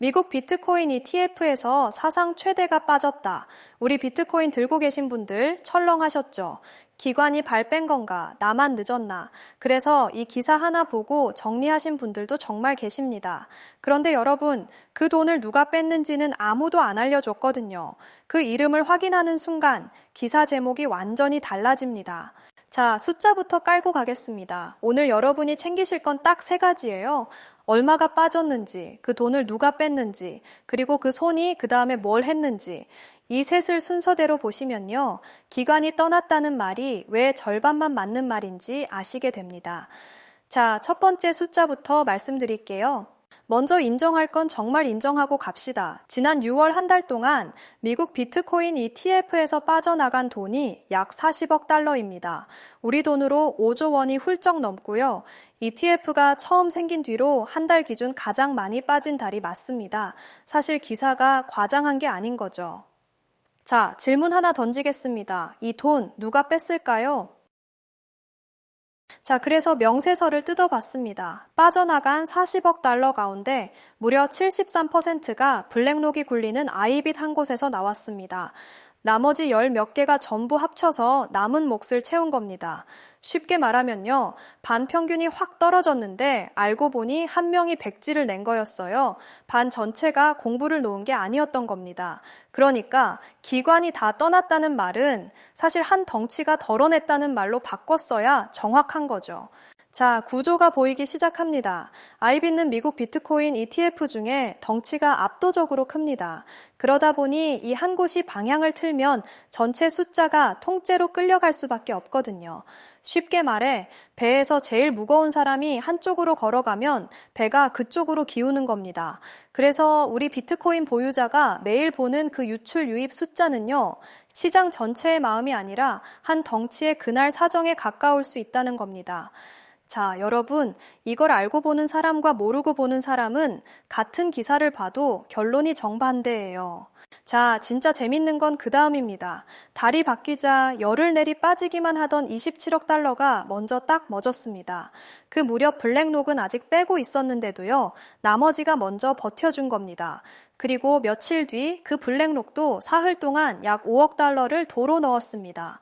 미국 비트코인 ETF에서 사상 최대가 빠졌다. 우리 비트코인 들고 계신 분들 철렁하셨죠? 기관이 발 뺀 건가? 나만 늦었나? 그래서 이 기사 하나 보고 정리하신 분들도 정말 계십니다. 그런데 여러분, 그 돈을 누가 뺐는지는 아무도 안 알려줬거든요. 그 이름을 확인하는 순간 기사 제목이 완전히 달라집니다. 자, 숫자부터 깔고 가겠습니다. 오늘 여러분이 챙기실 건 딱 3가지예요. 얼마가 빠졌는지, 그 돈을 누가 뺐는지, 그리고 그 손이 그 다음에 뭘 했는지. 이 셋을 순서대로 보시면요. 기관이 떠났다는 말이 왜 절반만 맞는 말인지 아시게 됩니다. 자, 첫 번째 숫자부터 말씀드릴게요. 먼저 인정할 건 정말 인정하고 갑시다. 지난 6월 한 달 동안 미국 비트코인 ETF에서 빠져나간 돈이 약 40억 달러입니다. 우리 돈으로 5조 원이 훌쩍 넘고요. ETF가 처음 생긴 뒤로 한 달 기준 가장 많이 빠진 달이 맞습니다. 사실 기사가 과장한 게 아닌 거죠. 자, 질문 하나 던지겠습니다. 이 돈 누가 뺐을까요? 자, 그래서 명세서를 뜯어봤습니다. 빠져나간 40억 달러 가운데 무려 73%가 블랙록이 굴리는 아이빗 한 곳에서 나왔습니다. 나머지 10몇 개가 전부 합쳐서 남은 몫을 채운 겁니다. 쉽게 말하면요. 반 평균이 확 떨어졌는데 알고 보니 한 명이 백지를 낸 거였어요. 반 전체가 공부를 놓은 게 아니었던 겁니다. 그러니까 기관이 다 떠났다는 말은 사실 한 덩치가 덜어냈다는 말로 바꿨어야 정확한 거죠. 자, 구조가 보이기 시작합니다. 아이빗는 미국 비트코인 ETF 중에 덩치가 압도적으로 큽니다. 그러다 보니 이 한 곳이 방향을 틀면 전체 숫자가 통째로 끌려갈 수밖에 없거든요. 쉽게 말해 배에서 제일 무거운 사람이 한쪽으로 걸어가면 배가 그쪽으로 기우는 겁니다. 그래서 우리 비트코인 보유자가 매일 보는 그 유출 유입 숫자는요. 시장 전체의 마음이 아니라 한 덩치의 그날 사정에 가까울 수 있다는 겁니다. 자, 여러분, 이걸 알고 보는 사람과 모르고 보는 사람은 같은 기사를 봐도 결론이 정반대예요. 자, 진짜 재밌는 건 그 다음입니다. 달이 바뀌자 열을 내리 빠지기만 하던 27억 달러가 먼저 딱 멎었습니다. 그 무렵 블랙록은 아직 빼고 있었는데도요, 나머지가 먼저 버텨준 겁니다. 그리고 며칠 뒤 그 블랙록도 사흘 동안 약 5억 달러를 도로 넣었습니다.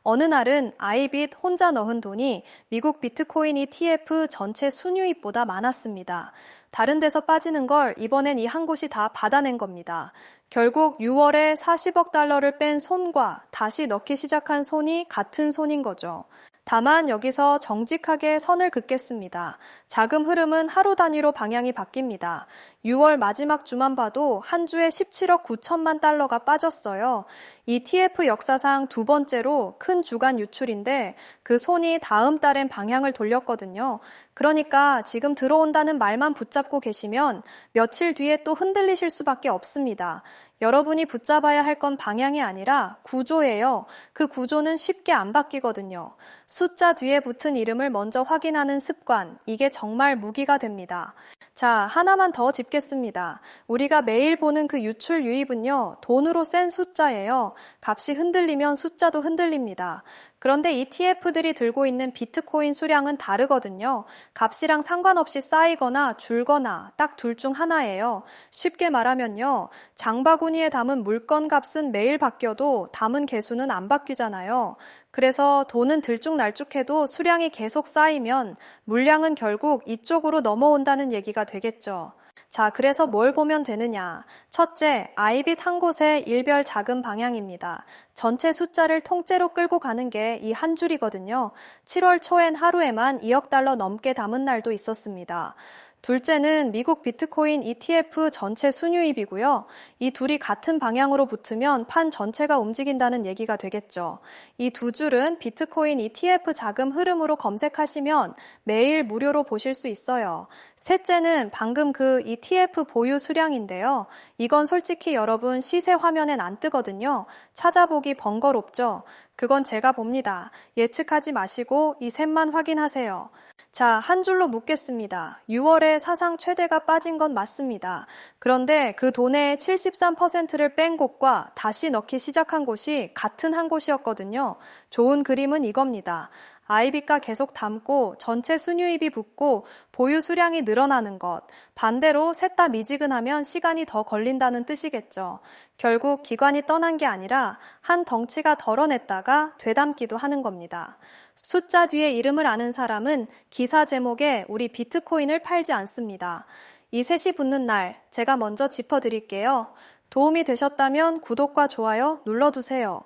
어느 날은 아이빗 혼자 넣은 돈이 미국 비트코인 ETF 전체 순유입보다 많았습니다. 다른 데서 빠지는 걸 이번엔 이 한 곳이 다 받아낸 겁니다. 결국 6월에 40억 달러를 뺀 손과 다시 넣기 시작한 손이 같은 손인 거죠. 다만 여기서 정직하게 선을 긋겠습니다. 자금 흐름은 하루 단위로 방향이 바뀝니다. 6월 마지막 주만 봐도 한 주에 17억 9천만 달러가 빠졌어요. ETF 역사상 두 번째로 큰 주간 유출인데 그 손이 다음 달엔 방향을 돌렸거든요. 그러니까 지금 들어온다는 말만 붙잡고 계시면 며칠 뒤에 또 흔들리실 수밖에 없습니다. 여러분이 붙잡아야 할 건 방향이 아니라 구조예요. 그 구조는 쉽게 안 바뀌거든요. 숫자 뒤에 붙은 이름을 먼저 확인하는 습관, 이게 정말 무기가 됩니다. 자, 하나만 더 짚겠습니다. 우리가 매일 보는 그 유출 유입은요, 돈으로 센 숫자예요. 값이 흔들리면 숫자도 흔들립니다. 그런데 ETF들이 들고 있는 비트코인 수량은 다르거든요. 값이랑 상관없이 쌓이거나 줄거나 딱 둘 중 하나예요. 쉽게 말하면요. 장바구니에 담은 물건 값은 매일 바뀌어도 담은 개수는 안 바뀌잖아요. 그래서 돈은 들쭉날쭉해도 수량이 계속 쌓이면 물량은 결국 이쪽으로 넘어온다는 얘기가 되겠죠. 자, 그래서 뭘 보면 되느냐. 첫째, 아이빗 한 곳의 일별 자금 방향입니다. 전체 숫자를 통째로 끌고 가는 게 이 한 줄이거든요. 7월 초엔 하루에만 2억 달러 넘게 담은 날도 있었습니다. 둘째는 미국 비트코인 ETF 전체 순유입이고요. 이 둘이 같은 방향으로 붙으면 판 전체가 움직인다는 얘기가 되겠죠. 이 두 줄은 비트코인 ETF 자금 흐름으로 검색하시면 매일 무료로 보실 수 있어요. 셋째는 방금 그 ETF 보유 수량인데요. 이건 솔직히 여러분 시세 화면엔 안 뜨거든요. 찾아보기 번거롭죠. 그건 제가 봅니다. 예측하지 마시고 이 셋만 확인하세요. 자, 한 줄로 묻겠습니다. 6월에 사상 최대가 빠진 건 맞습니다. 그런데 그 돈의 73%를 뺀 곳과 다시 넣기 시작한 곳이 같은 한 곳이었거든요. 좋은 그림은 이겁니다. IB가 계속 담고 전체 순유입이 붙고 보유 수량이 늘어나는 것. 반대로 셋 다 미지근하면 시간이 더 걸린다는 뜻이겠죠. 결국 기관이 떠난 게 아니라 한 덩치가 덜어냈다가 되담기도 하는 겁니다. 숫자 뒤에 이름을 아는 사람은 기사 제목에 우리 비트코인을 팔지 않습니다. 이 셋이 붙는 날 제가 먼저 짚어드릴게요. 도움이 되셨다면 구독과 좋아요 눌러주세요.